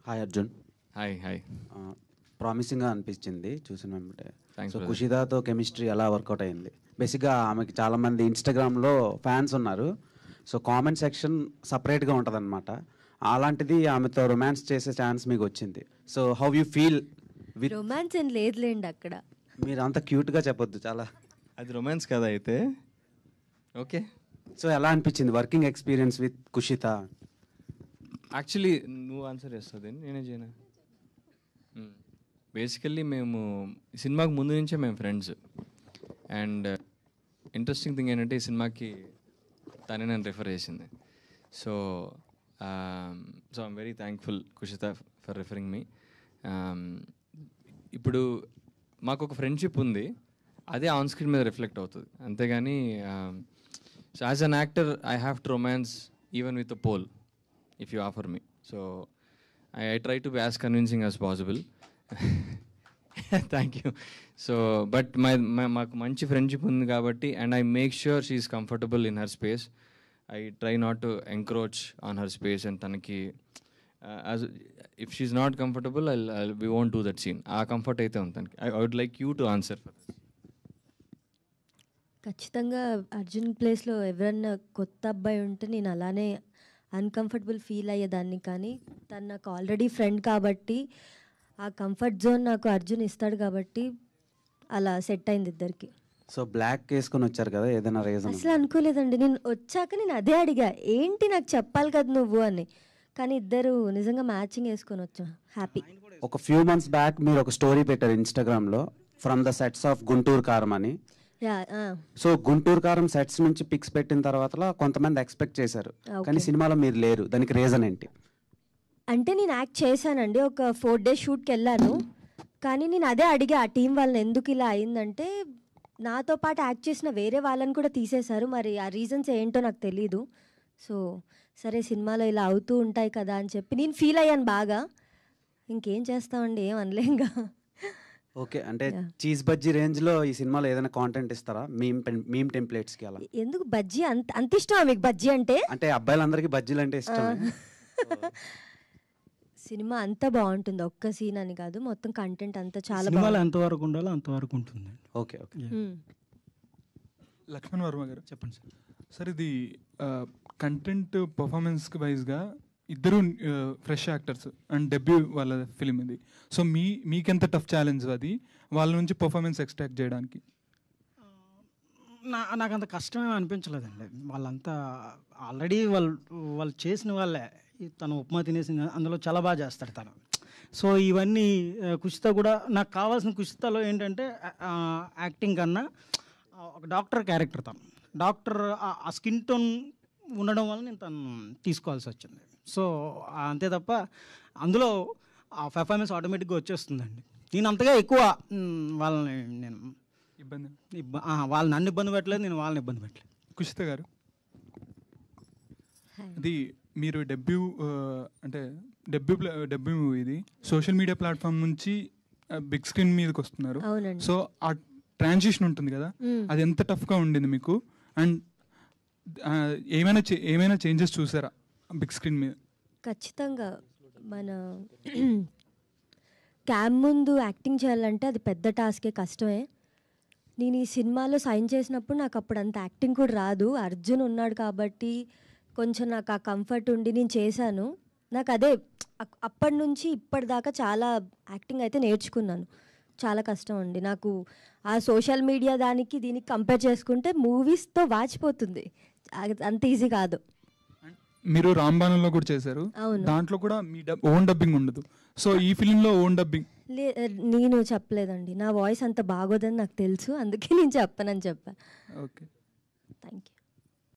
Hi Arjun. Hi hi. ప్రామిసింగ్గా అనిపించింది చూసిన వెంబటే. Thanks so brother. కుషిదాతో కెమిస్ట్రీ ఎలా వర్కౌట్ అయింది? బేసిక్గా ఆమెకి చాలామంది ఇన్స్టాగ్రామ్లో ఫ్యాన్స్ ఉన్నారు. సో కామెంట్ సెక్షన్ సపరేట్గా ఉంటుంది అనమాట. అలాంటిది ఆమెతో రొమాన్స్ చేసే ఛాన్స్ మీకు వచ్చింది. So how you feel with? Romance ఏం లేదులేండి అక్కడ. మీరు అంత క్యూట్గా చెప్పొద్దు చాలా. అది రొమాన్స్ కదా అయితే. ఓకే. సో ఎలా అనిపించింది working experience with Kushitha? Actually నువ్వు ఆన్సర్ చేస్తుంది, నేనే చేయనా? బేసికల్లీ మేము సినిమాకి ముందు నుంచే మేము ఫ్రెండ్స్. అండ్ ఇంట్రెస్టింగ్ థింగ్ ఏంటంటే ఈ సినిమాకి తనే నన్ను రిఫర్ చేసింది. So I'm very thankful Kushita for referring me. ఇప్పుడు మాకు ఒక ఫ్రెండ్షిప్ ఉంది, అదే ఆన్ స్క్రీన్ మీద రిఫ్లెక్ట్ అవుతుంది. అంతేగాని so as an actor I have to romance even with a pole if you offer me. So I try to be as convincing as possible. Thank you. So but మాకు మంచి friendship ఉంది కాబట్టి, and I make sure she is comfortable in her space. I try not to encroach on her space, and తనకి as if she's not comfortable we won't do that scene. ఆ comfort అయితే ఉంది తనకి. I would like you to answer for this. ఖచ్చితంగా అర్జున్ ప్లేస్లో ఎవరన్నా కొత్త అబ్బాయి ఉంటే నేను అలానే అన్కంఫర్టబుల్ ఫీల్ అయ్యేదాన్ని. కానీ తను నాకు ఆల్రెడీ ఫ్రెండ్ కాబట్టి ఆ కంఫర్ట్ జోన్ నాకు అర్జున్ ఇస్తాడు కాబట్టి అలా సెట్ అయింది ఇద్దరికి. సో బ్లాక్ వేసుకొని వచ్చారు కదా, ఏదైనా రీజన్? అసలు అనుకోలేదండి. నేను వచ్చాక నేను అదే అడిగా, ఏంటి నాకు చెప్పాలి కదా నువ్వు అని. కానీ ఇద్దరు నిజంగా మ్యాచింగ్ వేసుకొని వచ్చాం. హ్యాపీ. ఒక ఫ్యూ మంత్స్ బ్యాక్ మీరు ఒక స్టోరీ పెట్టారు ఇన్స్టాగ్రామ్లో, from the sets of Guntur కారం అని. సో గుంటూరు కారం సెట్స్ నుంచి పిక్స్ పెట్టిన తర్వాత కొంతమంది ఎక్స్పెక్ట్ చేశారు, కానీ సినిమాలో మీరు లేరు. దానికి రీజన్ ఏంటి? అంటే నేను యాక్ట్ చేశానండి, ఒక 4 days షూట్కి వెళ్ళాను. కానీ నేను అదే అడిగా ఆ టీం వాళ్ళని, ఎందుకు ఇలా అయిందంటే నాతో పాటు యాక్ట్ చేసిన వేరే వాళ్ళని కూడా తీసేశారు. మరి ఆ రీజన్స్ ఏంటో నాకు తెలీదు. సో సరే సినిమాలో ఇలా అవుతూ ఉంటాయి కదా అని చెప్పి నేను ఫీల్ అయ్యాను బాగా. ఇంకేం చేస్తామండి, ఏం అనలేంగా. ఓకే. అంటే చీజ్ బజ్జీ రేంజ్లో ఈ సినిమాలో ఏదైనా కాంటెంట్ ఇస్తారా మీమ్ టెంప్లెట్స్కి? అలా ఎందుకు బజ్జీ అంత ఇష్టమా మీకు? బజ్జీ అంటే అబ్బాయిలందరికీ బజ్జీలు అంటే ఇష్టం. సినిమా అంతా బాగుంటుంది, ఒక్క సీన్ అని కాదు, మొత్తం కంటెంట్ అంతా చాలా సినిమాలో ఎంతవరకు ఉండాలో అంతవరకు ఉంటుంది. Okay okay. లక్ష్మణ్ వర్మ గారు చెప్పండి సార్. సార్ ఇది కంటెంట్ పర్ఫార్మెన్స్ వైజ్గా ఇద్దరు ఫ్రెష్ యాక్టర్స్ అండ్ డెబ్యూ వాళ్ళ ఫిలిం ఇది. సో మీకెంత టఫ్ ఛాలెంజ్ అది వాళ్ళ నుంచి పర్ఫార్మెన్స్ ఎక్స్ట్రాక్ట్ చేయడానికి? నాకు అంత కష్టమే అనిపించలేదండి. వాళ్ళంతా ఆల్రెడీ వాళ్ళు చేసిన వాళ్ళే. తను ఉప్మా తినేసింది, అందులో చాలా బాగా చేస్తాడు తను. సో ఇవన్నీ కుషిత కూడా నాకు కావాల్సిన కుషితలో ఏంటంటే యాక్టింగ్ కన్నా ఒక డాక్టర్ క్యారెక్టర్. తను డాక్టర్ ఆ స్కిన్ టోన్ ఉండడం వల్ల నేను తను తీసుకోవాల్సి వచ్చింది. సో అంతే తప్ప అందులో ఆ పర్ఫార్మెన్స్ ఆటోమేటిక్గా వచ్చేస్తుందండి. నేను అంతగా ఎక్కువ వాళ్ళని వాళ్ళు నన్ను ఇబ్బంది పెట్టలేదు, నేను వాళ్ళని ఇబ్బంది పెట్టలేదు. కుషిత గారు, అది మీరు డెబ్యూ అంటే డెబ్యూ మూవీ ఇది సోషల్ మీడియా ప్లాట్ఫామ్ నుంచి బిగ్ స్క్రీన్ మీదకి వస్తున్నారు. సో ఆ ట్రాన్సిషన్ ఉంటుంది కదా, అది ఎంత టఫ్గా ఉండింది మీకు? అండ్ ఏమైనా చేంజెస్ చూసారా బిగ్ స్క్రీన్ మీద? ఖచ్చితంగా మన క్యామ్ ముందు యాక్టింగ్ చేయాలంటే అది పెద్ద టాస్కే, కష్టమే. నేను ఈ సినిమాలో సైన్ చేసినప్పుడు నాకు అప్పుడు అంత యాక్టింగ్ కూడా రాదు. అర్జున్ ఉన్నాడు కాబట్టి కొంచెం నాకు ఆ కంఫర్ట్ ఉండి నేను చేశాను. నాకు అదే అప్పటి నుంచి ఇప్పటిదాకా చాలా యాక్టింగ్ అయితే నేర్చుకున్నాను. చాలా కష్టం అండి నాకు. ఆ సోషల్ మీడియా దానికి దీనికి కంపేర్ చేసుకుంటే మూవీస్తో వాచిపోతుంది, అంత ఈజీ కాదు. మీరు రాంబాణంలో కూడా చేశారు, దాంట్లో కూడా మీ ఓన్ డబ్బింగ్ ఉండదు. సో ఈ ఫిలింలో ఓన్ డబ్బింగ్ నేను చెప్పలేదండి, నా వాయిస్ అంత బాగోదని నాకు తెలుసు, అందుకే నేను చెప్పనని చెప్పా. Okay, thank you.